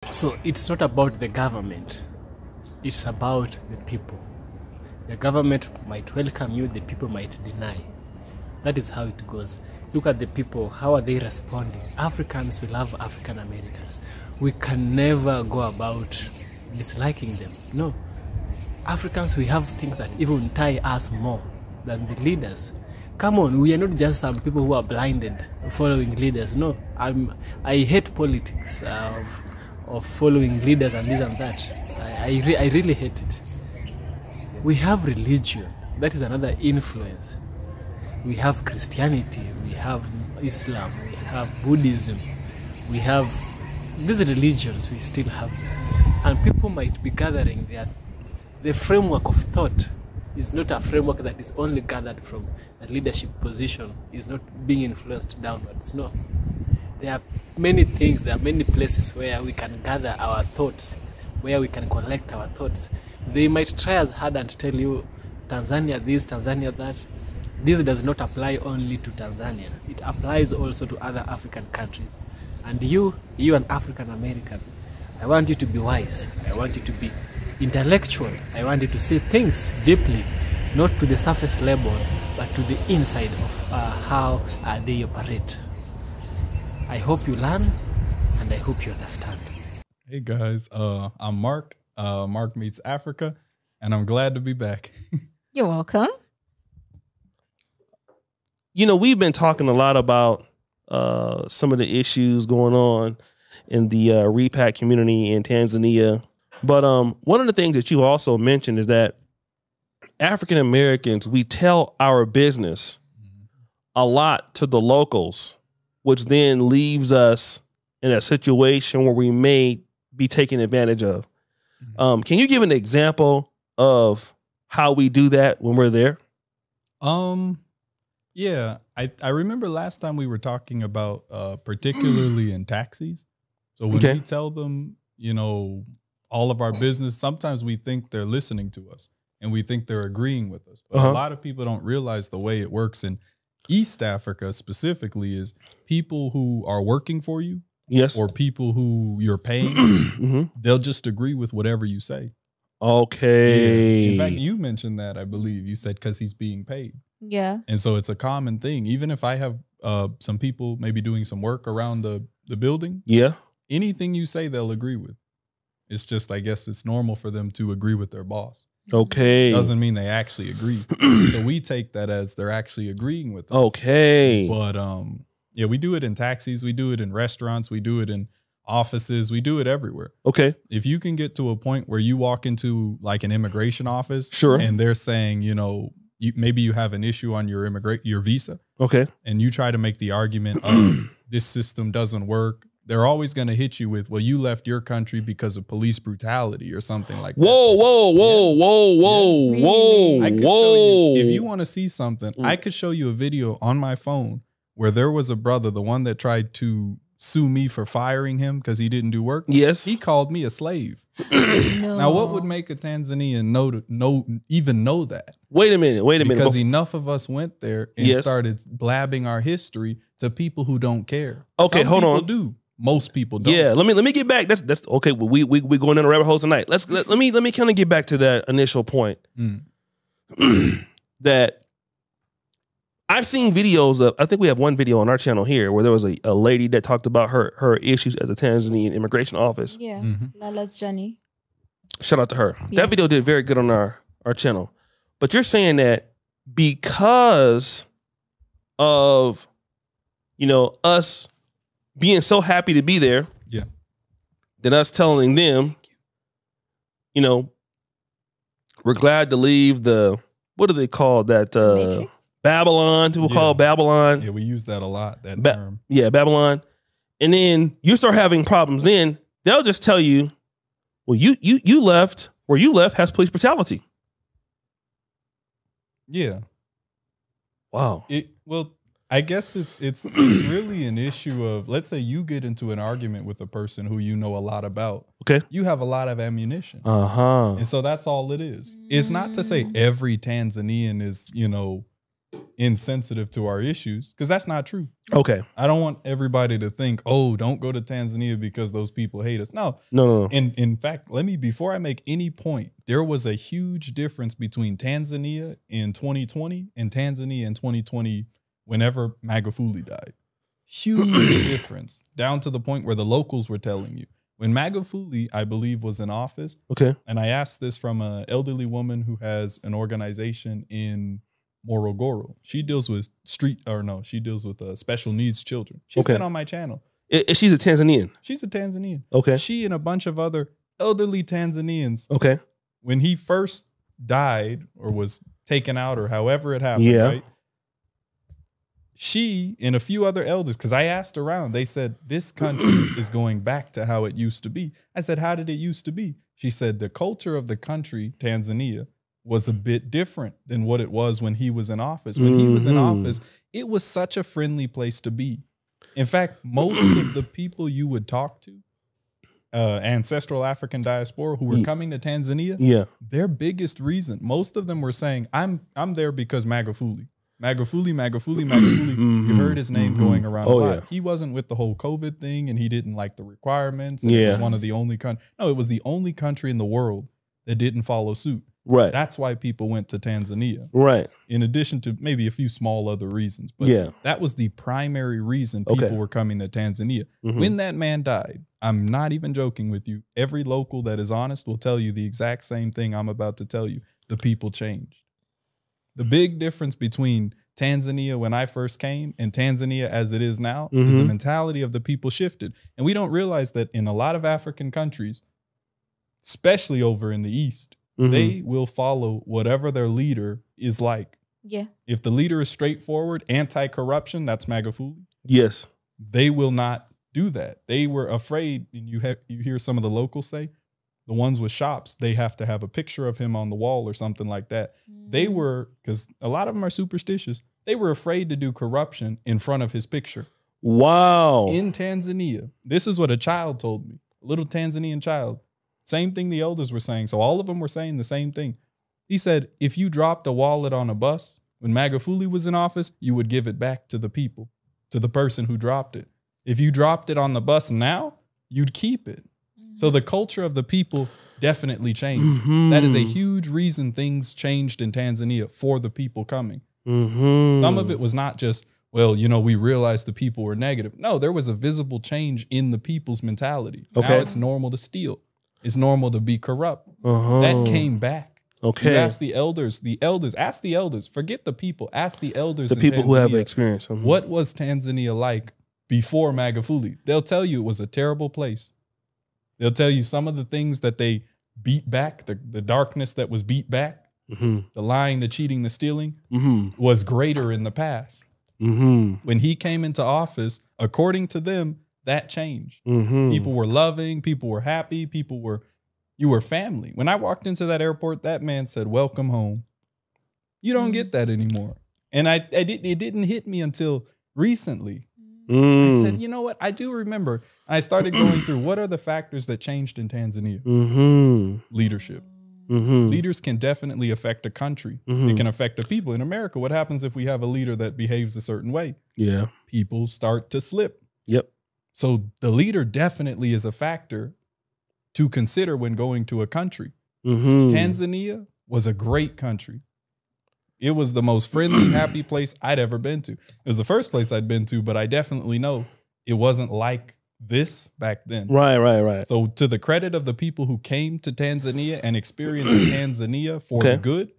So it's not about the government, it's about the people. The government might welcome you, the people might deny. That is how it goes. Look at the people, how are they responding? Africans, we love African Americans. We can never go about disliking them. No. Africans, we have things that even tie us more than the leaders. Come on, we are not just some people who are blinded following leaders. No, I hate politics of following leaders and this and that. I really hate it. We have religion. That is another influence. We have Christianity, we have Islam, we have Buddhism, we have these religions we still have. And people might be gathering there. The framework of thought is not a framework that is only gathered from a leadership position, is not being influenced downwards. No. There are many things, there are many places where we can gather our thoughts, where we can collect our thoughts. They might try as hard and tell you, Tanzania this, Tanzania that. This does not apply only to Tanzania. It applies also to other African countries. And you an African American, I want you to be wise. I want you to be intellectual. I want you to see things deeply, not to the surface level, but to the inside of how they operate. I hope you learn, and I hope you understand. Hey guys, I'm Mark. Mark Meets Africa, and I'm glad to be back. You're welcome. You know, we've been talking a lot about some of the issues going on in the repack community in Tanzania. But one of the things that you also mentioned is that African Americans, we tell our business a lot to the locals, which then leaves us in a situation where we may be taken advantage of. Can you give an example of how we do that when we're there? Yeah, I remember last time we were talking about particularly in taxis. So when we tell them, you know, all of our business, sometimes we think they're listening to us and we think they're agreeing with us. But a lot of people don't realize the way it works in East Africa specifically is people who are working for you, or people who you're paying, they'll just agree with whatever you say. Okay. Yeah. In fact, you mentioned that, I believe. You said because he's being paid. Yeah. And so it's a common thing. Even if I have some people maybe doing some work around the building, anything you say, they'll agree with. It's just, I guess it's normal for them to agree with their boss. Okay. Doesn't mean they actually agree. So we take that as they're actually agreeing with us. Okay. But yeah, we do it in taxis. We do it in restaurants. We do it in offices. We do it everywhere. Okay. If you can get to a point where you walk into like an immigration office, and they're saying, you know, maybe you have an issue on your visa. Okay. And you try to make the argument of this system doesn't work. They're always going to hit you with, well, you left your country because of police brutality or something like that. Whoa. I could show you, if you want to see something, I could show you a video on my phone where there was a brother, the one that tried to sue me for firing him because he didn't do work. Yes. He called me a slave. Now, what would make a Tanzanian even know that? Wait a minute. Because enough of us went there and started blabbing our history to people who don't care. Okay, hold on. Do. Most people don't. Yeah, let me get back. That's okay. Well, we going in a rabbit hole tonight. Let me kind of get back to that initial point. That I've seen videos of. I think we have one video on our channel here where there was a lady that talked about her issues at the Tanzanian immigration office. Yeah, Lala's journey. Shout out to her. Yeah. That video did very good on our channel. But you're saying that because of, you know, us being so happy to be there, then us telling them, you know, we're glad to leave the, what do they call that? Babylon. People call it Babylon. Yeah, we use that a lot, that term. Yeah, Babylon. And then you start having problems, then they'll just tell you, well, you left, where you left has police brutality. Yeah. Wow. Well, I guess it's really an issue of, let's say you get into an argument with a person who you know a lot about. Okay. You have a lot of ammunition. And so that's all it is. It's not to say every Tanzanian is, you know, insensitive to our issues, because that's not true. Okay. I don't want everybody to think, oh, don't go to Tanzania because those people hate us. No. In fact, before I make any point, there was a huge difference between Tanzania in 2020 and Tanzania in 2020 whenever Magufuli died. Huge difference, down to the point where the locals were telling you. When Magufuli, I believe, was in office, and I asked this from an elderly woman who has an organization in Morogoro. She deals with special needs children. She's been on my channel. She's a Tanzanian? She's a Tanzanian. Okay. She and a bunch of other elderly Tanzanians. Okay. When he first died or was taken out or however it happened, right? She and a few other elders, because I asked around, they said, this country is going back to how it used to be. I said, how did it used to be? She said, the culture of the country, Tanzania, was a bit different than what it was when he was in office. When he was in office, it was such a friendly place to be. In fact, most of the people you would talk to, ancestral African diaspora who were coming to Tanzania, their biggest reason, most of them were saying, I'm there because Magufuli. You heard his name going around a lot. He wasn't with the whole COVID thing and he didn't like the requirements. It was one of the only it was the only country in the world that didn't follow suit. Right. That's why people went to Tanzania. Right. In addition to maybe a few small other reasons. But that was the primary reason people were coming to Tanzania. When that man died, I'm not even joking with you, every local that is honest will tell you the exact same thing I'm about to tell you. The people changed. The big difference between Tanzania when I first came and Tanzania as it is now is the mentality of the people shifted. And we don't realize that in a lot of African countries, especially over in the East, they will follow whatever their leader is like. Yeah. If the leader is straightforward, anti-corruption, that's Magufuli. Yes. They will not do that. They were afraid, and you hear some of the locals say, the ones with shops, they have to have a picture of him on the wall or something like that. They were, because a lot of them are superstitious, they were afraid to do corruption in front of his picture. Wow. In Tanzania, this is what a child told me, a little Tanzanian child. Same thing the elders were saying. So all of them were saying the same thing. He said, if you dropped a wallet on a bus, when Magufuli was in office, you would give it back to the people, to the person who dropped it. If you dropped it on the bus now, you'd keep it. So the culture of the people definitely changed. That is a huge reason things changed in Tanzania for the people coming. Some of it was not just, well, we realized the people were negative. No, there was a visible change in the people's mentality. Now it's normal to steal. It's normal to be corrupt. That came back. You ask the elders, ask the elders, forget the people, ask the elders. The people who have experience. What was Tanzania like before Magufuli? They'll tell you it was a terrible place. They'll tell you some of the things that they beat back, the darkness that was beat back, the lying, the cheating, the stealing, was greater in the past. When he came into office, according to them, that changed. People were loving, people were happy, you were family. When I walked into that airport, that man said, welcome home. You don't get that anymore. And it didn't hit me until recently. I said, you know what? I do remember. I started going through what are the factors that changed in Tanzania? Leadership. Leaders can definitely affect a country. It can affect the people. In America, what happens if we have a leader that behaves a certain way? Yeah. People start to slip. Yep. So the leader definitely is a factor to consider when going to a country. Tanzania was a great country. It was the most friendly, happy place I'd ever been to. It was the first place I'd been to, but I definitely know it wasn't like this back then. Right. So to the credit of the people who came to Tanzania and experienced Tanzania for the good,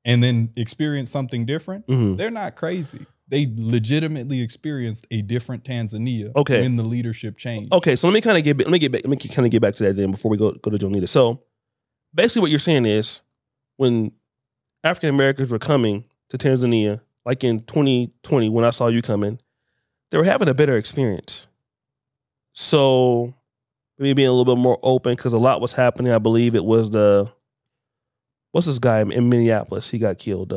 and then experienced something different, they're not crazy. They legitimately experienced a different Tanzania when the leadership changed. Okay, so let me kind of get back to that then before we go to Jonita. So basically what you're saying is when African Americans were coming to Tanzania, like in 2020 when I saw you coming, they were having a better experience. So maybe being a little bit more open because a lot was happening. I believe it was what's this guy in Minneapolis? He got killed.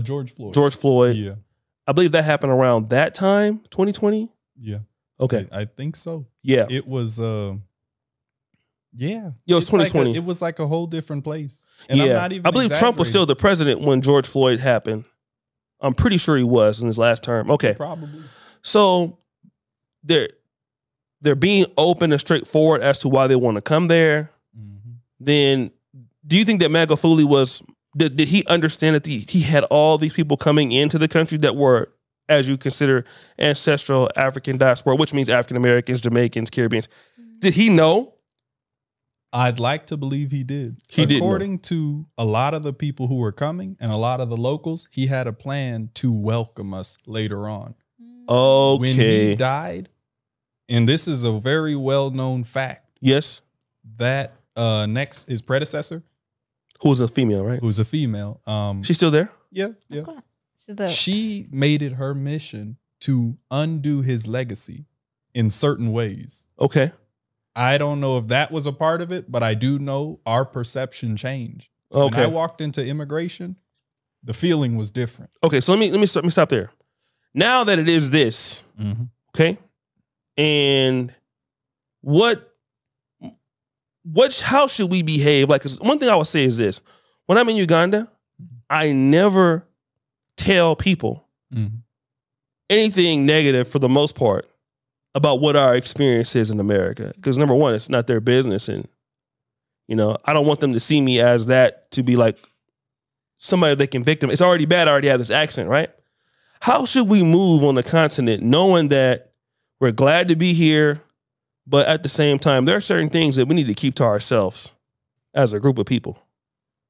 George Floyd. George Floyd. Yeah. I believe that happened around that time, 2020. Yeah. Okay. I think so. Yeah. It was yeah. Yo, it's 2020. It was like a whole different place. And yeah. I'm not even I believe Trump was still the president when George Floyd happened. I'm pretty sure he was in his last term. Okay. Probably. So they're being open and straightforward as to why they want to come there. Mm-hmm. Then do you think that Magufuli did he understand that he had all these people coming into the country that were, as you consider, ancestral African diaspora, which means African Americans, Jamaicans, Caribbeans? Did he know? I'd like to believe he did. According to a lot of the people who were coming and a lot of the locals, he had a plan to welcome us later on. Okay. When he died, and this is a very well-known fact. Yes. That his predecessor, who's a female, right? Who's a female. She's still there? Yeah. She made it her mission to undo his legacy in certain ways. Okay. I don't know if that was a part of it, but I do know our perception changed. Okay. When I walked into immigration, the feeling was different. Okay, so let me stop there. Now that it is this, okay, and how should we behave? Like, 'cause one thing I would say is this: when I'm in Uganda, I never tell people anything negative for the most part about what our experience is in America. Because number one, it's not their business. And, I don't want them to see me as that, to be like somebody they can victim. It's already bad. I already have this accent, right? How should we move on the continent knowing that we're glad to be here, but at the same time, there are certain things that we need to keep to ourselves as a group of people?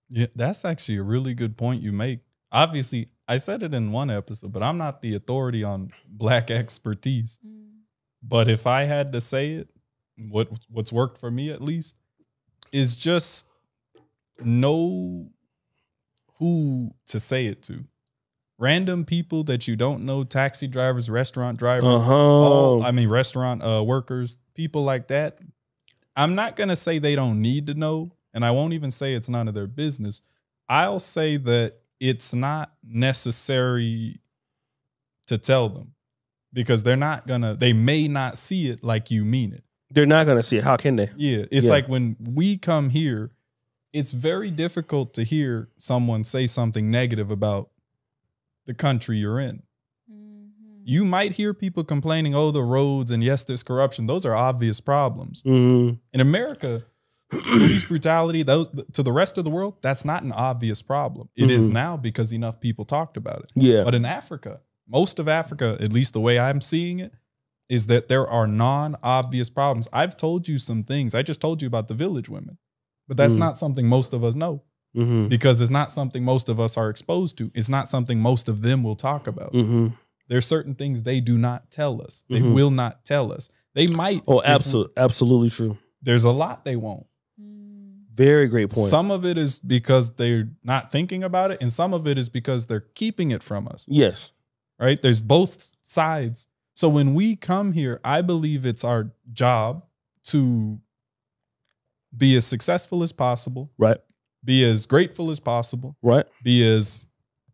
Yeah, that's actually a really good point you make. Obviously, I said it in one episode, but I'm not the authority on Black expertise. But if I had to say it, what's worked for me at least is just know who to say it to. Random people that you don't know, taxi drivers, restaurant drivers, restaurant workers, people like that. I'm not going to say they don't need to know, and I won't even say it's none of their business. I'll say that it's not necessary to tell them. Because they may not see it like you mean it. They're not going to see it. How can they? Yeah. It's like when we come here, it's very difficult to hear someone say something negative about the country you're in. You might hear people complaining, the roads, and yes, there's corruption. Those are obvious problems. In America, police brutality, to the rest of the world, that's not an obvious problem. It is now because enough people talked about it. Yeah. But in Africa, most of Africa, at least the way I'm seeing it, is that there are non-obvious problems. I've told you some things. I just told you about the village women, but that's not something most of us know because it's not something most of us are exposed to. It's not something most of them will talk about. There's certain things they do not tell us. They will not tell us. They might. Oh, absolutely true. There's a lot they won't. Very great point. Some of it is because they're not thinking about it, and some of it is because they're keeping it from us. Yes. Right? There's both sides. So when we come here, I believe it's our job to be as successful as possible. Right. Be as grateful as possible. Right. Be as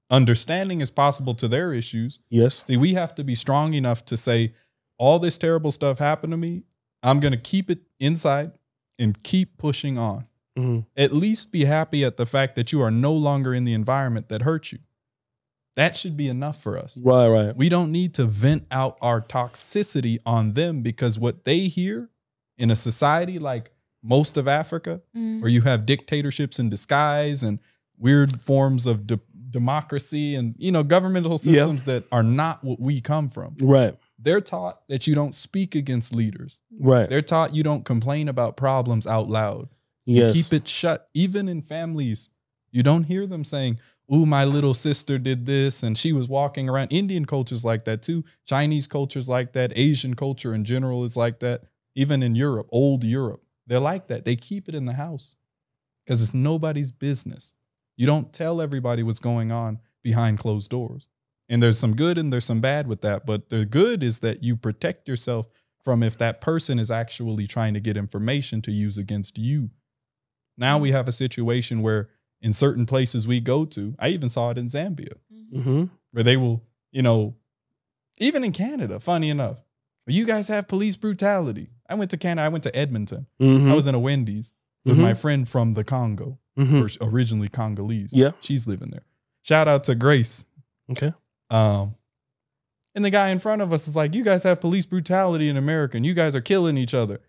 understanding as possible to their issues. Yes. See, we have to be strong enough to say, all this terrible stuff happened to me. I'm going to keep it inside and keep pushing on. At least be happy at the fact that you are no longer in the environment that hurt you. That should be enough for us. Right. We don't need to vent out our toxicity on them because what they hear in a society like most of Africa, where you have dictatorships in disguise and weird forms of democracy and, governmental systems that are not what we come from. Right. They're taught that you don't speak against leaders. Right. They're taught you don't complain about problems out loud. Yes. You keep it shut. Even in families, you don't hear them saying, "Ooh, my little sister did this and she was walking around." Indian culture's like that too. Chinese culture's like that. Asian culture in general is like that. Even in Europe, old Europe, they're like that. They keep it in the house because it's nobody's business. You don't tell everybody what's going on behind closed doors. And there's some good and there's some bad with that. But the good is that you protect yourself from if that person is actually trying to get information to use against you. Now we have a situation where in certain places we go to, I even saw it in Zambia, where they will, even in Canada, funny enough, you guys have police brutality. I went to Canada. I went to Edmonton. I was in a Wendy's with my friend from the Congo, originally Congolese. Yeah. She's living there. Shout out to Grace. Okay. And the guy in front of us is like, you guys have police brutality in America and you guys are killing each other.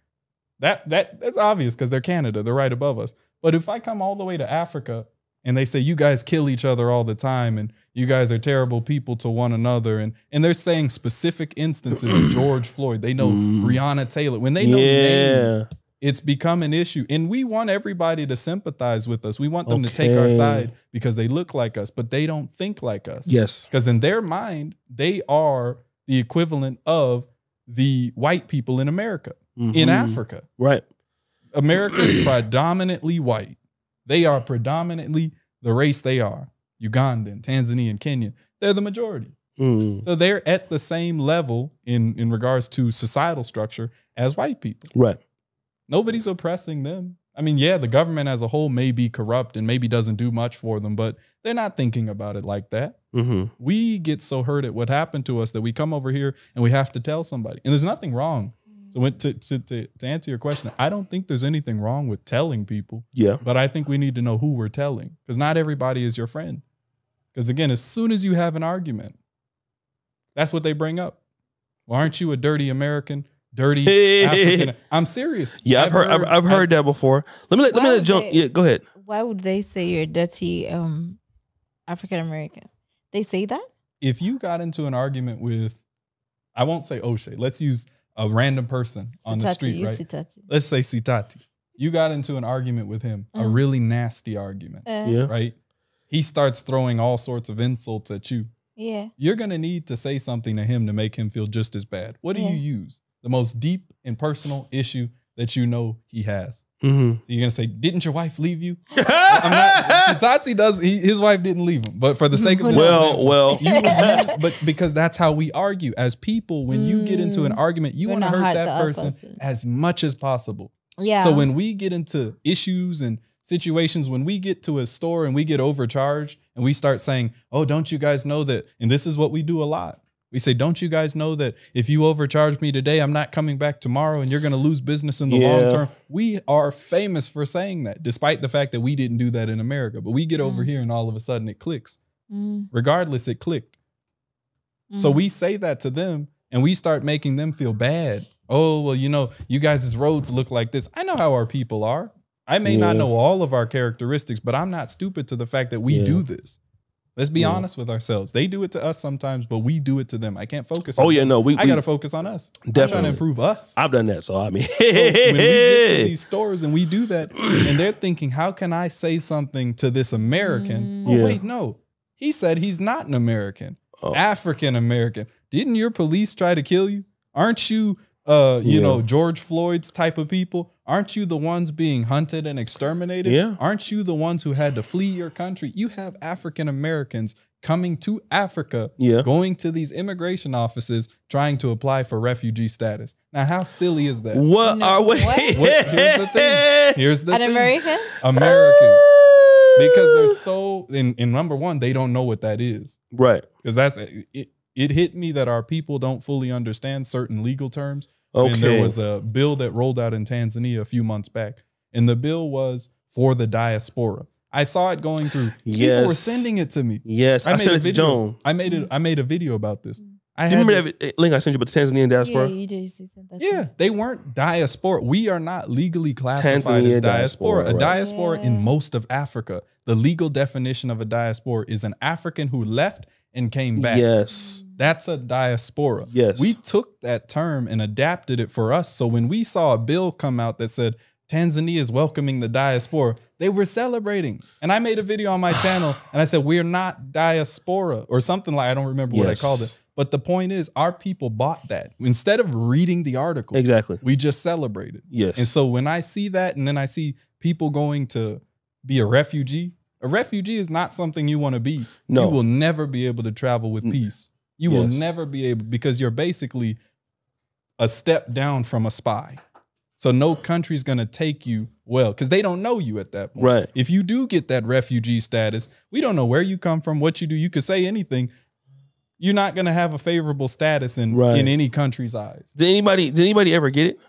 That's obvious because they're Canada. They're right above us. But if I come all the way to Africa and they say, you guys kill each other all the time and you guys are terrible people to one another. And they're saying specific instances, George Floyd, they know Breonna Taylor. When they know names, it's become an issue. And we want everybody to sympathize with us. We want them to take our side because they look like us, but they don't think like us. Yes. Because in their mind, they are the equivalent of the white people in America, in Africa. Right. America is predominantly white. They are predominantly the race they are. Ugandan, Tanzanian, Kenyan. They're the majority. So they're at the same level in regards to societal structure as white people. Right. Nobody's oppressing them. I mean, yeah, the government as a whole may be corrupt and maybe doesn't do much for them, but they're not thinking about it like that. We get so hurt at what happened to us that we come over here and we have to tell somebody. And there's nothing wrong. So to answer your question, I don't think there's anything wrong with telling people. Yeah. But I think we need to know who we're telling because not everybody is your friend. Because again, as soon as you have an argument, that's what they bring up. Well, aren't you a dirty American? Dirty African? I'm serious. Yeah, I've heard that before. Let me jump. Yeah, go ahead. Why would they say you're dirty African American? They say that? If you got into an argument with, I won't say O'Shea. Let's use a random person on the street, right? Sitati. Let's say Sitati. You got into an argument with him, a really nasty argument, right? He starts throwing all sorts of insults at you. Yeah. You're going to need to say something to him to make him feel just as bad. What do you use? The most deep and personal issue that you know he has. So you're going to say, didn't your wife leave you? I'm not, Tati does, his wife didn't leave him. But for the sake of this, but because that's how we argue. As people, when you get into an argument, you want to hurt that person as much as possible. Yeah. So when we get into issues and situations, when we get to a store and we get overcharged and we start saying, oh, don't you guys know that? And this is what we do a lot. We say, don't you guys know that if you overcharge me today, I'm not coming back tomorrow and you're going to lose business in the long term? We are famous for saying that, despite the fact that we didn't do that in America. But we get over here and all of a sudden it clicks. Regardless, it clicked. So we say that to them and we start making them feel bad. Oh, well, you know, you guys' roads look like this. I know how our people are. I may not know all of our characteristics, but I'm not stupid to the fact that we do this. Let's be honest with ourselves. They do it to us sometimes, but we do it to them. I can't focus on them. I got to focus on us. Definitely. I'm trying to improve us. I've done that, so I mean. So when we get to these stores and we do that, and they're thinking, how can I say something to this American? Oh, wait, no. He said he's not an American. African American. Didn't your police try to kill you? Aren't you, you know, George Floyd's type of people? Aren't you the ones being hunted and exterminated? Yeah. Aren't you the ones who had to flee your country? You have African Americans coming to Africa, going to these immigration offices, trying to apply for refugee status. Now, how silly is that? What are we? Here's the thing. Here's the thing. American? American. Because they're so, in number one, they don't know what that is. Right. Because that's, it hit me that our people don't fully understand certain legal terms. And there was a bill that rolled out in Tanzania a few months back. And the bill was for the diaspora. I saw it going through. People were sending it to me. Yes, I sent it to Joan. I made a video about this. Do you remember that link I sent you about the Tanzanian diaspora? Yeah, you did. Yeah, they weren't diaspora. We are not legally classified as diaspora. A diaspora in most of Africa, the legal definition of a diaspora is an African who left and came back. Yes. That's a diaspora. Yes. We took that term and adapted it for us. So when we saw a bill come out that said Tanzania is welcoming the diaspora, they were celebrating. And I made a video on my channel and I said, we're not diaspora or something like, I don't remember what I called it. But the point is, our people bought that. Instead of reading the article, we just celebrated. Yes. And so when I see that and then I see people going to be a refugee is not something you want to be. No. You will never be able to travel with peace. You will never be able, because you're basically a step down from a spy. So no country's going to take you well, because they don't know you at that point. Right. If you do get that refugee status, we don't know where you come from, what you do. You could say anything. You're not going to have a favorable status in any country's eyes. Did anybody ever get it?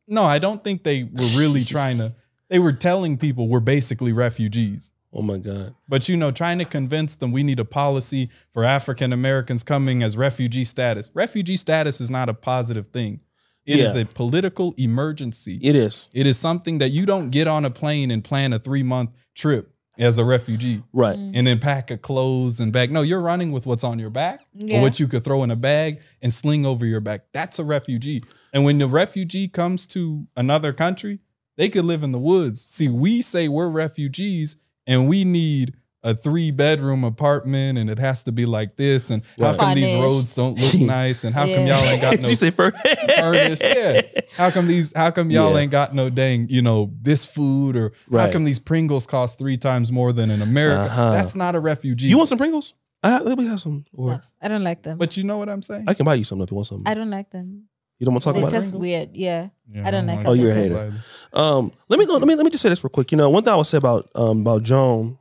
No, I don't think they were really trying to. They were telling people we're basically refugees. Oh my God. But, you know, trying to convince them we need a policy for African Americans coming as refugee status. Refugee status is not a positive thing. It is a political emergency. It is. It is something that you don't get on a plane and plan a 3-month trip as a refugee. Right. And then pack a clothes and bag. No, you're running with what's on your back or what you could throw in a bag and sling over your back. That's a refugee. And when the refugee comes to another country, they could live in the woods. See, we say we're refugees and we need a 3-bedroom apartment and it has to be like this. And how come these roads don't look nice? And how come y'all ain't got no Did you say furnace? Yeah. How come y'all ain't got no dang, you know, this food or how come these Pringles cost 3 times more than in America? That's not a refugee. You want some Pringles? Let me have some. Or, I don't like them. But you know what I'm saying? I can buy you some if you want some. I don't like them. You don't want to talk about it? They taste weird. Yeah. I don't like them. Oh, you're a hater. Let me just say this real quick. You know, one thing I would say about Joan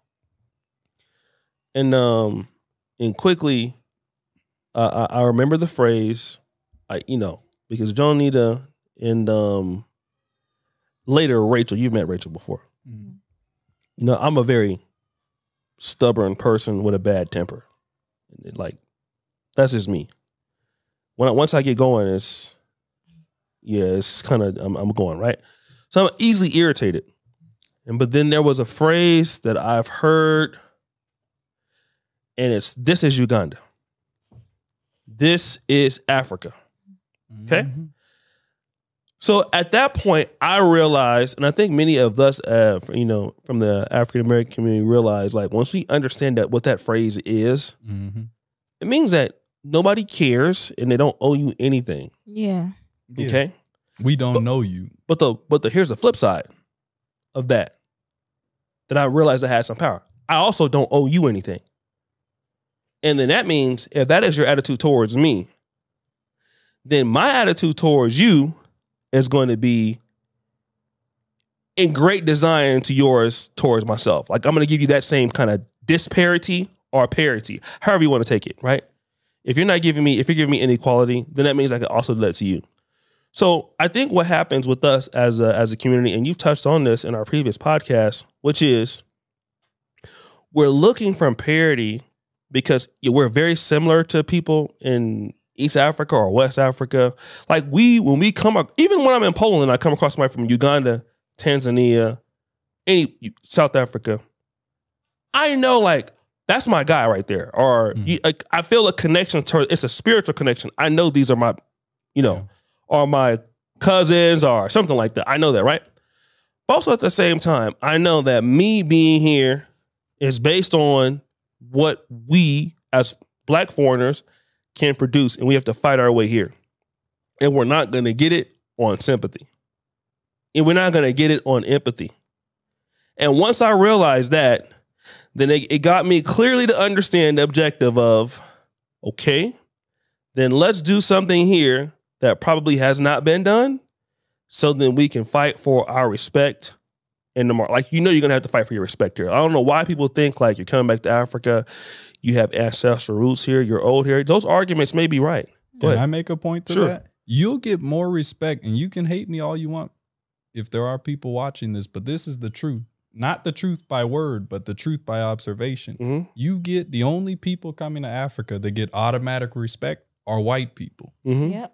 and quickly, I remember the phrase, because Joan Nita and later Rachel, you've met Rachel before. Mm-hmm. You know, I'm a very stubborn person with a bad temper. Like, that's just me. Once I get going, it's kind of, I'm going, right? So I'm easily irritated. But then there was a phrase that I've heard, and it's, this is Uganda. This is Africa. Okay? Mm-hmm. So at that point, I realized, and I think many of us, from the African-American community realize, like, once we understand that what that phrase is, it means that nobody cares and they don't owe you anything. Yeah. Okay? We don't know you. But here's the flip side of that I realized I had some power. I also don't owe you anything. And then that means if that is your attitude towards me, then my attitude towards you is going to be in great design to yours towards myself. Like, I'm going to give you that same kind of disparity or parity, however you want to take it, right? If you're giving me inequality, then that means I can also do that to you. So I think what happens with us as a community, and you've touched on this in our previous podcast, which is we're looking for parity because we're very similar to people in East Africa or West Africa. Like when we come up, even when I'm in Poland and I come across somebody from Uganda, Tanzania, South Africa, I know, like, that's my guy right there. Or I feel a connection it's a spiritual connection. I know these are my, or my cousins or something like that. I know that, right? But also at the same time, I know that me being here is based on what we as Black foreigners can produce, and we have to fight our way here. And we're not going to get it on sympathy. And we're not going to get it on empathy. And once I realized that, then it got me clearly to understand the objective of, okay, then let's do something here that probably has not been done, so then we can fight for our respect in the market. Like, you're going to have to fight for your respect here. I don't know why people think like you're coming back to Africa, you have ancestral roots here, you're old here. Those arguments may be right. Can I make a point to that? You'll get more respect, and you can hate me all you want if there are people watching this, but this is the truth. Not the truth by word, but the truth by observation. Mm-hmm. You get the only people coming to Africa that get automatic respect are white people. Mm-hmm. Yep.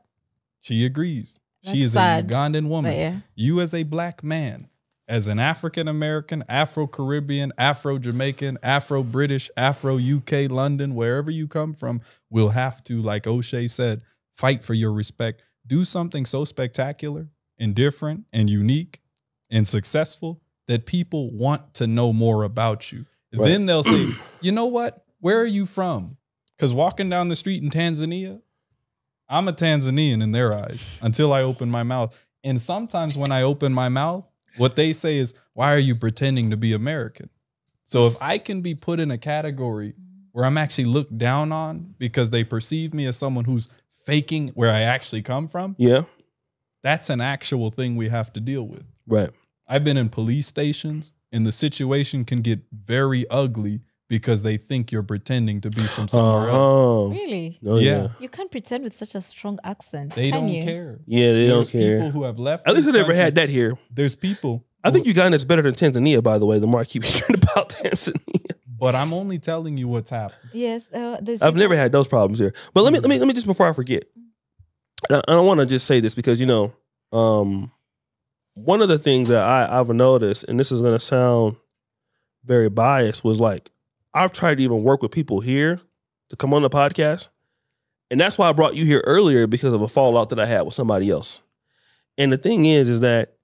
She agrees. She is sad. A Ugandan woman. Yeah. You as a Black man, as an African-American, Afro-Caribbean, Afro-Jamaican, Afro-British, Afro-UK, London, wherever you come from, will have to, like O'Shea said, fight for your respect. Do something so spectacular and different and unique and successful that people want to know more about you. Right. Then they'll say, you know what? Where are you from? Because walking down the street in Tanzania, I'm a Tanzanian in their eyes until I open my mouth. And sometimes when I open my mouth, what they say is, why are you pretending to be American? So if I can be put in a category where I'm actually looked down on because they perceive me as someone who's faking where I actually come from, that's an actual thing we have to deal with. Right. I've been in police stations, and the situation can get very ugly because they think you're pretending to be from somewhere else. Really? Oh, yeah. You can't pretend with such a strong accent. They don't care. Yeah, they don't care. People who have left. At least I never had that here. There's people I think Uganda is better than Tanzania, by the way, the more I keep hearing about Tanzania. But I'm only telling you what's happened. Yes. I've never had those problems here. But let me just, before I forget, I want to just say this because, you know, one of the things that I've noticed, and this is going to sound very biased, was like, I've tried to even work with people here to come on the podcast. And that's why I brought you here earlier, because of a fallout that I had with somebody else. And the thing is that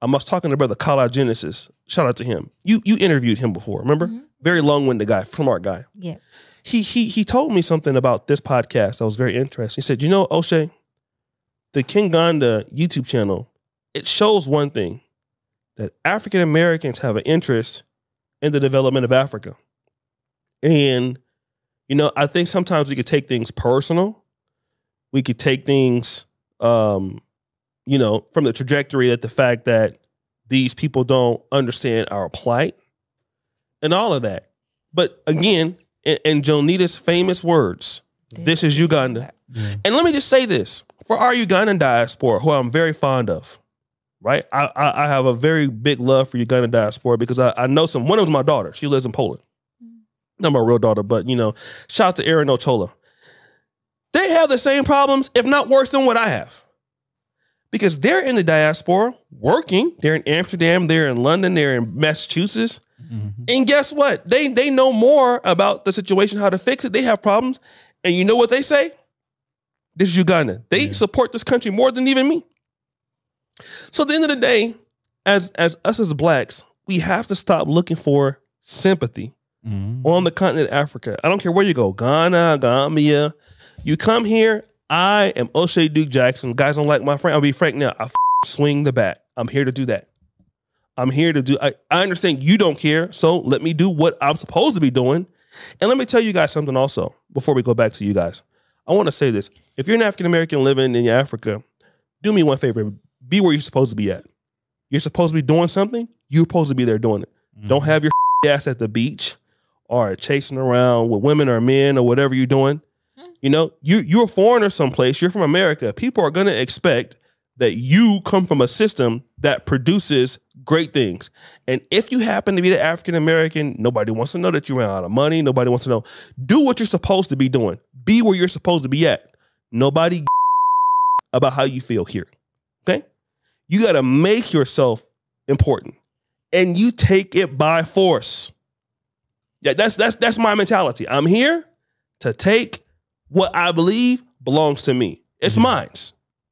I was talking to brother Kala Genesis. Shout out to him. You interviewed him before, remember? Mm-hmm. Very long-winded guy, smart guy. Yeah. He told me something about this podcast that was very interesting. He said, you know, O'Shea, the Kinganda YouTube channel, it shows one thing, that African Americans have an interest in the development of Africa. And, you know, I think sometimes we could take things personal. We could take things, you know, from the trajectory at the fact that these people don't understand our plight and all of that. But again, in Jonita's famous words, this is Uganda. Yeah. And let me just say this, for our Ugandan diaspora, who I'm very fond of, right? I have a very big love for Ugandan diaspora because I know one of them's my daughter. She lives in Poland. Not my real daughter, but, you know, shout out to Erin Ochola. They have the same problems, if not worse than what I have. Because they're in the diaspora working. They're in Amsterdam, they're in London, they're in Massachusetts. Mm-hmm. And guess what? They know more about the situation, how to fix it. They have problems. And you know what they say? This is Uganda. They support this country more than even me. So at the end of the day, as us as blacks, we have to stop looking for sympathy on the continent of Africa. I don't care where you go, Ghana, Gambia. You come here, I am O'Shea Duke Jackson. Guys don't like my friend. I'll be frank now. I swing the bat. I'm here to do that. I'm here to do, I understand you don't care, so let me do what I'm supposed to be doing. And let me tell you guys something also, before we go back to you guys. I want to say this. If you're an African-American living in Africa, do me one favor. Be where you're supposed to be at. You're supposed to be doing something, you're supposed to be there doing it. Don't have your ass at the beach or chasing around with women or men or whatever you're doing. You know, you're a foreigner someplace, you're from America. People are going to expect that you come from a system that produces great things. And if you happen to be the African American, nobody wants to know that you ran out of money. Nobody wants to know. Do what you're supposed to be doing. Be where you're supposed to be at. Nobody about how you feel here. Okay? You got to make yourself important. And you take it by force. Yeah, that's my mentality. I'm here to take what I believe belongs to me. It's mine.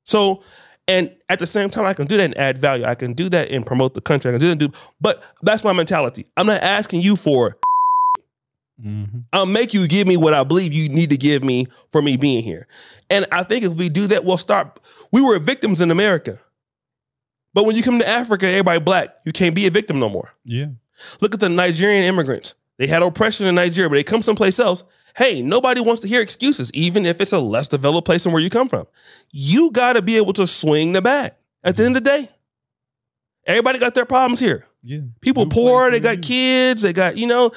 So, and at the same time, I can do that and add value. I can do that and promote the country. I can do that, but that's my mentality. I'm not asking you for. I'll make you give me what I believe you need to give me for me being here. And I think if we do that, we'll start. We were victims in America. But when you come to Africa, everybody black, you can't be a victim no more. Yeah. Look at the Nigerian immigrants. They had oppression in Nigeria, but they come someplace else. Hey, nobody wants to hear excuses, even if it's a less developed place than where you come from. You got to be able to swing the bat at the end of the day. Everybody got their problems here. Yeah. People poor, they got kids, they got, you know,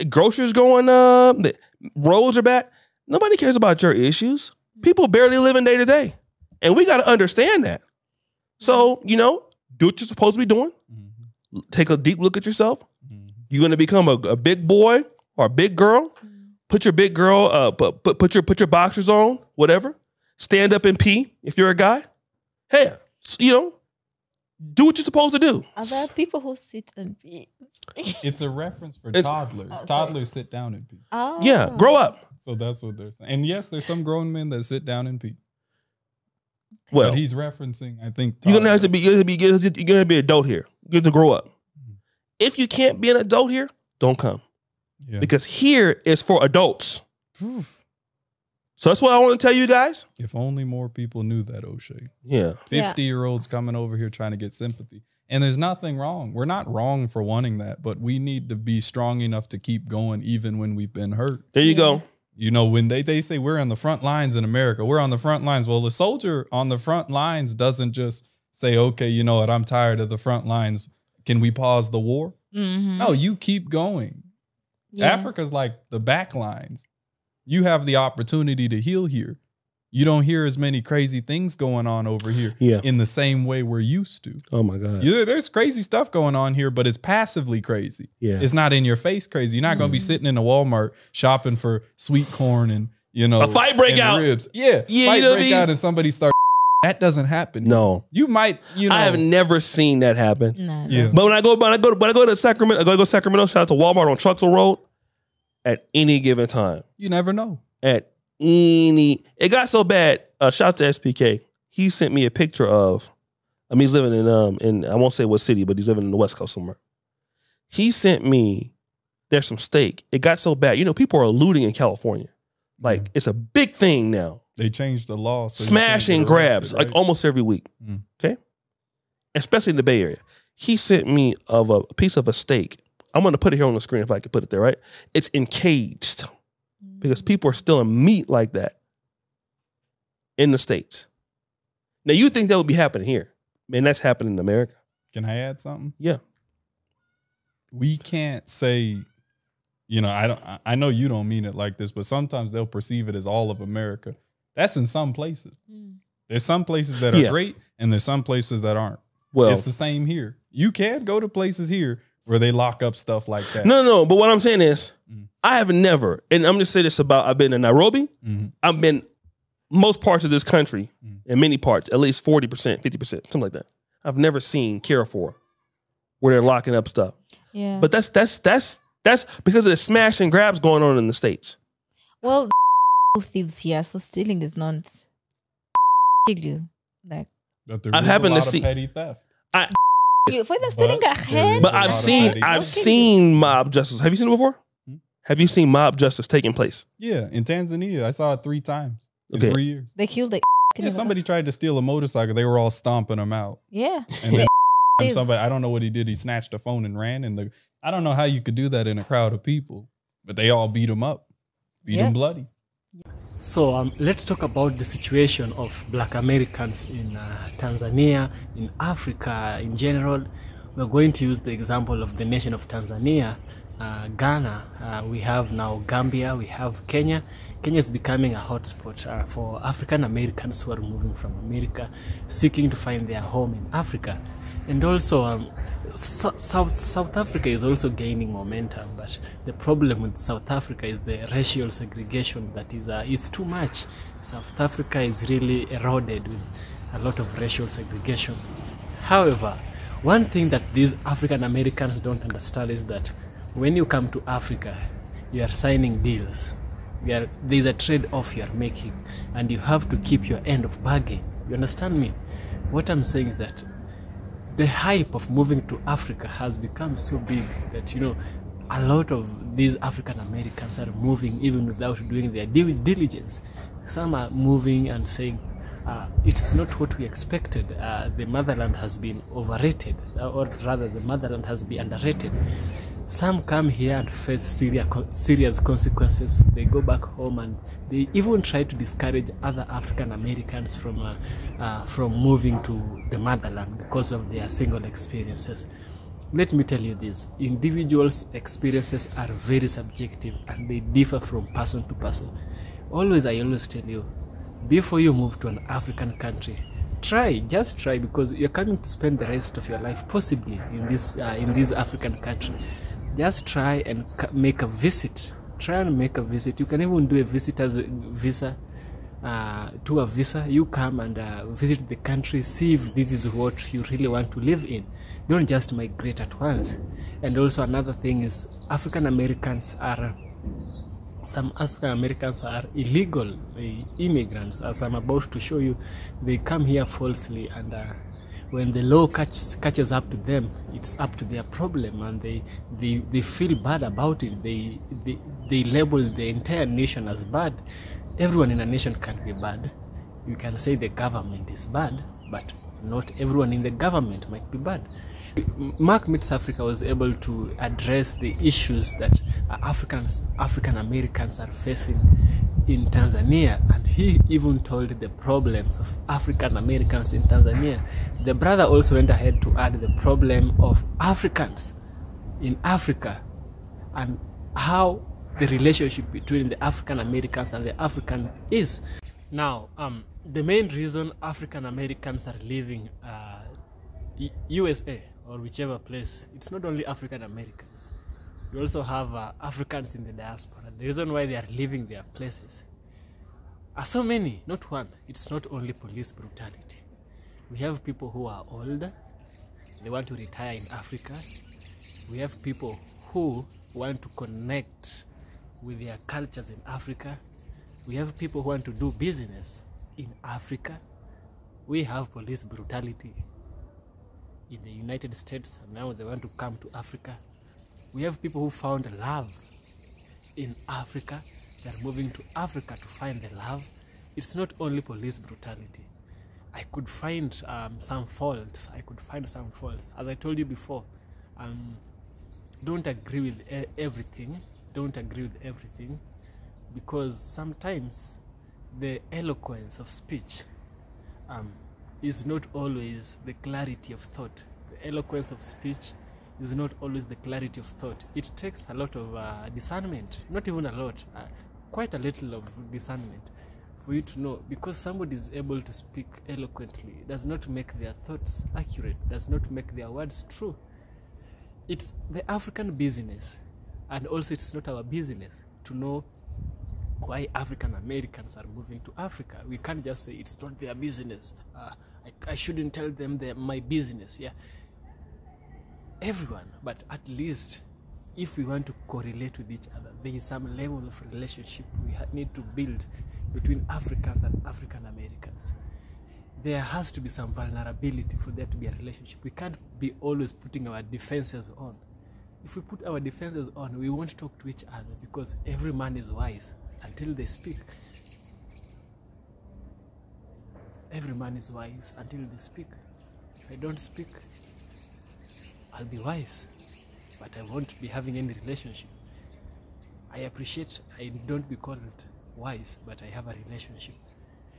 groceries going up, the roads are bad. Nobody cares about your issues. People barely living day to day. And we got to understand that. So, you know, do what you're supposed to be doing. Take a deep look at yourself. You're going to become a big boy or a big girl. Put your big girl, put your boxers on, whatever. Stand up and pee if you're a guy. Hey, you know, do what you're supposed to do. Are there people who sit and pee? It's a reference for toddlers. Toddlers sit down and pee. Oh. Yeah, grow up. So that's what they're saying. And yes, there's some grown men that sit down and pee. Well, but he's referencing, I think, you're gonna have to be. You're gonna be an adult here. You have to grow up. If you can't be an adult here, don't come. Yeah. Because here is for adults. So that's what I want to tell you guys. If only more people knew that, O'Shea. Yeah. 50-year-olds coming over here trying to get sympathy. And there's nothing wrong. We're not wrong for wanting that, but we need to be strong enough to keep going even when we've been hurt. There you go. You know, when they say we're on the front lines in America, we're on the front lines. Well, the soldier on the front lines doesn't just say, okay, you know what, I'm tired of the front lines. Can we pause the war? No, you keep going. Yeah. Africa's like the back lines. You have the opportunity to heal here. You don't hear as many crazy things going on over here in the same way we're used to. Oh my God. There's crazy stuff going on here, but it's passively crazy. Yeah. It's not in your face crazy. You're not going to be sitting in a Walmart shopping for sweet corn and, a fight break out. Ribs. Yeah. Fight break out and somebody start. That doesn't happen. No. You might, I have never seen that happen. No. Yeah. But when I go to Sacramento, shout out to Walmart on Truxell Road at any given time. You never know. It got so bad. Shout out to SPK. He sent me a picture of. He's living in I won't say what city, but he's living in the West Coast somewhere. He sent me. There's some steak. It got so bad. People are looting in California. Like it's a big thing now. They changed the law. So smash and grabs right? Like almost every week. Okay, especially in the Bay Area. He sent me of a piece of a steak. I'm going to put it here on the screen if I can put it there. Right, it's encaged. Because people are stealing meat like that in the States. Now, you think that would be happening here. Man, that's happening in America. Can I add something? Yeah. We can't say, I know you don't mean it like this, but sometimes they'll perceive it as all of America. That's in some places. There's some places that are great, and there's some places that aren't. Well, it's the same here. You can go to places here where they lock up stuff like that. No. But what I'm saying is, I have never, and I'm just saying this about, I've been in Nairobi. I've been most parts of this country, in many parts, at least 40%, 50%, something like that. I've never seen Carrefour where they're locking up stuff. Yeah. But that's because of the smash and grabs going on in the States. Well, thieves here, so stealing is not illegal. Like, I've happened to see petty theft. But I've seen mob justice. Have you seen it before? Have you seen mob justice taking place? Yeah, in Tanzania, I saw it 3 times in 3 years. They killed the. Yeah, somebody tried to steal a motorcycle. They were all stomping him out. Yeah, and then somebody, I don't know what he did. He snatched a phone and ran. And I don't know how you could do that in a crowd of people, but they all beat him up, beat him bloody. So let's talk about the situation of Black Americans in Tanzania, in Africa in general. We're going to use the example of the nation of Tanzania, Ghana. We have now Gambia, we have Kenya. Kenya is becoming a hotspot for African Americans who are moving from America, seeking to find their home in Africa. And also South Africa is also gaining momentum, but the problem with South Africa is the racial segregation that is too much. South Africa is really eroded with a lot of racial segregation. However, one thing that these African Americans don't understand is that when you come to Africa, you are signing deals. There's a trade-off you are making, and you have to keep your end of bargain. You understand me? What I'm saying is that the hype of moving to Africa has become so big that, a lot of these African Americans are moving even without doing their due diligence. Some are moving and saying, it's not what we expected. The motherland has been overrated, or rather the motherland has been underrated. Some come here and face serious consequences. They go back home and they even try to discourage other African Americans from moving to the motherland because of their single experiences. Let me tell you this, individuals' experiences are very subjective and they differ from person to person. I always tell you, before you move to an African country, just try, because you're coming to spend the rest of your life possibly in this African country. Just try and make a visit. Try and make a visit. You can even do a visitor's visa, tour visa. You come and visit the country, see if this is what you really want to live in. Don't just migrate at once. And also another thing is some African Americans are illegal immigrants, as I'm about to show you. They come here falsely, and when the law catches up to them, it's up to their problem, and they feel bad about it. They label the entire nation as bad. Everyone in a nation can't be bad. You can say the government is bad, but not everyone in the government might be bad. Mark Meets Africa was able to address the issues that African Americans are facing in Tanzania, and he even told the problems of African Americans in Tanzania. The brother also went ahead to add the problem of Africans in Africa and how the relationship between the African Americans and the African is. Now, the main reason African Americans are leaving USA or whichever place, it's not only African Americans. You also have Africans in the diaspora. The reason why they are leaving their places are so many, not one. It's not only police brutality. We have people who are older, they want to retire in Africa. We have people who want to connect with their cultures in Africa. We have people who want to do business in Africa. We have police brutality in the United States, and now they want to come to Africa. We have people who found love in Africa. They're moving to Africa to find the love. It's not only police brutality. I could find some faults. As I told you before, don't agree with everything. Don't agree with everything, because sometimes the eloquence of speech is not always the clarity of thought. The eloquence of speech is not always the clarity of thought. It takes a lot of discernment, not even a lot, quite a little of discernment for you to know, because somebody is able to speak eloquently does not make their thoughts accurate, does not make their words true. It's the African business, and also it's not our business to know why African Americans are moving to Africa. We can't just say it's not their business. I shouldn't tell them they're my business. Yeah, everyone, but at least if we want to correlate with each other, there is some level of relationship we need to build between Africans and African Americans. There has to be some vulnerability for there to be a relationship. We can't be always putting our defenses on. If we put our defenses on, we won't talk to each other, because every man is wise until they speak. Every man is wise until they speak. If I don't speak, I'll be wise, but I won't be having any relationship. I appreciate I don't be called wise, but I have a relationship.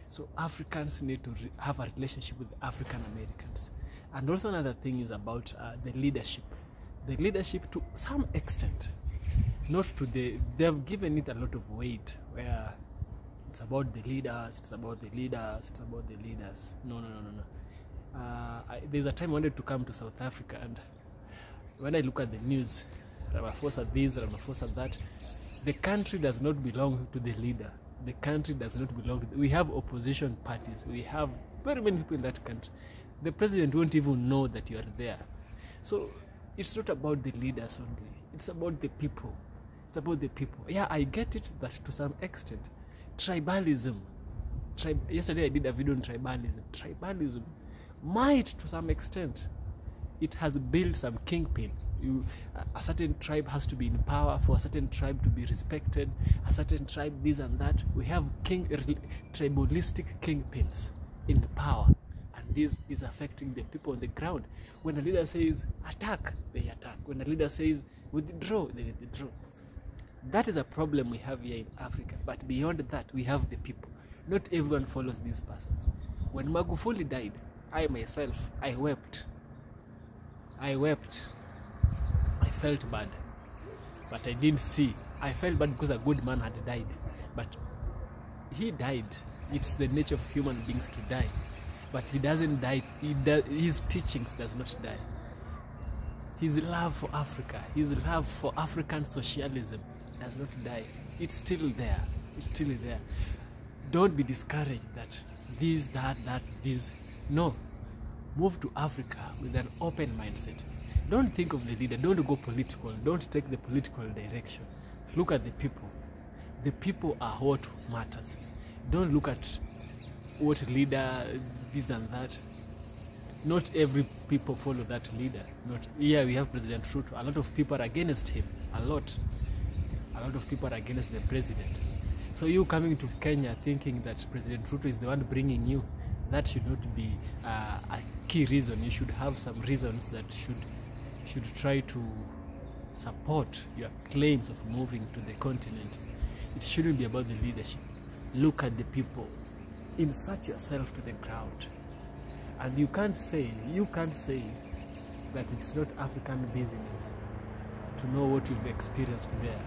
So Africans need to have a relationship with African Americans. And also another thing is about the leadership. The leadership, to some extent, not to they've given it a lot of weight, where it's about the leaders, it's about the leaders, it's about the leaders. No. There's a time I wanted to come to South Africa, and when I look at the news, Ramaphosa this, Ramaphosa that, the country does not belong to the leader. The country does not belong to we have opposition parties. We have very many people in that country. The president won't even know that you are there. So it's not about the leaders only. It's about the people. It's about the people. Yeah, I get it that to some extent. Tribalism. Yesterday I did a video on tribalism. Tribalism might, to some extent, it has built some kingpin. A certain tribe has to be in power for a certain tribe to be respected. A certain tribe, this and that. We have tribalistic kingpins in power, and this is affecting the people on the ground. When a leader says attack, they attack. When a leader says withdraw, they withdraw. That is a problem we have here in Africa. But beyond that, we have the people. Not everyone follows this person. When Magufuli died, I myself, I wept. I felt bad, but I didn't see. I felt bad because a good man had died, but he died. It's the nature of human beings to die, but he doesn't die. His teachings does not die. His love for Africa, his love for African socialism does not die. It's still there. It's still there. Don't be discouraged that this, that, this. No. Move to Africa with an open mindset. Don't think of the leader. Don't go political. Don't take the political direction. Look at the people. The people are what matters. Don't look at what leader, this and that. Not every people follow that leader. We have President Ruto. A lot of people are against him. A lot of people are against the president. So you coming to Kenya thinking that President Ruto is the one bringing you, that should not be a key reason. You should have some reasons that should try to support your claims of moving to the continent. It shouldn't be about the leadership. Look at the people. Insert yourself to the ground. And you can't say that it's not African business to know what you've experienced there.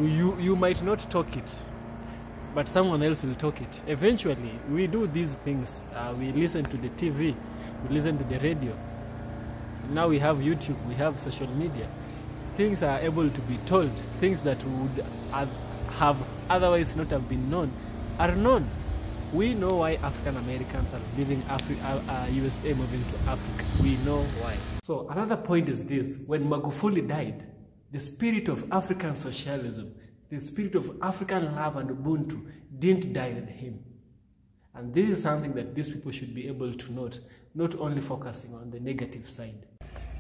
You might not talk it. but someone else will talk it. Eventually, we do these things. We listen to the TV, we listen to the radio. Now we have YouTube, we have social media. Things are able to be told. Things that would have otherwise not have been known are known. We know why African Americans are leaving USA, moving to Africa. We know why. So another point is this: when Magufuli died, the spirit of African socialism, the spirit of African love and Ubuntu didn't die with him. And this is something that these people should be able to note, not only focusing on the negative side.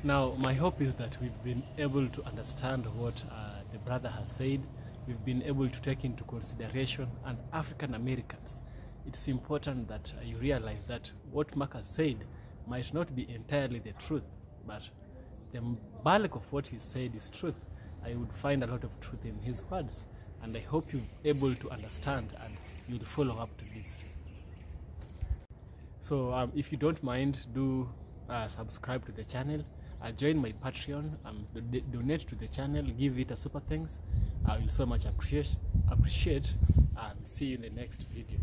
Now, my hope is that we've been able to understand what the brother has said. We've been able to take into consideration, and African Americans, it's important that you realize that what Mark has said might not be entirely the truth, but the bulk of what he said is truth. I would find a lot of truth in his words, and I hope you're able to understand and you'll follow up to this. So if you don't mind, do subscribe to the channel, join my Patreon, donate to the channel, give it a super thanks. I will so much appreciate, and see you in the next video.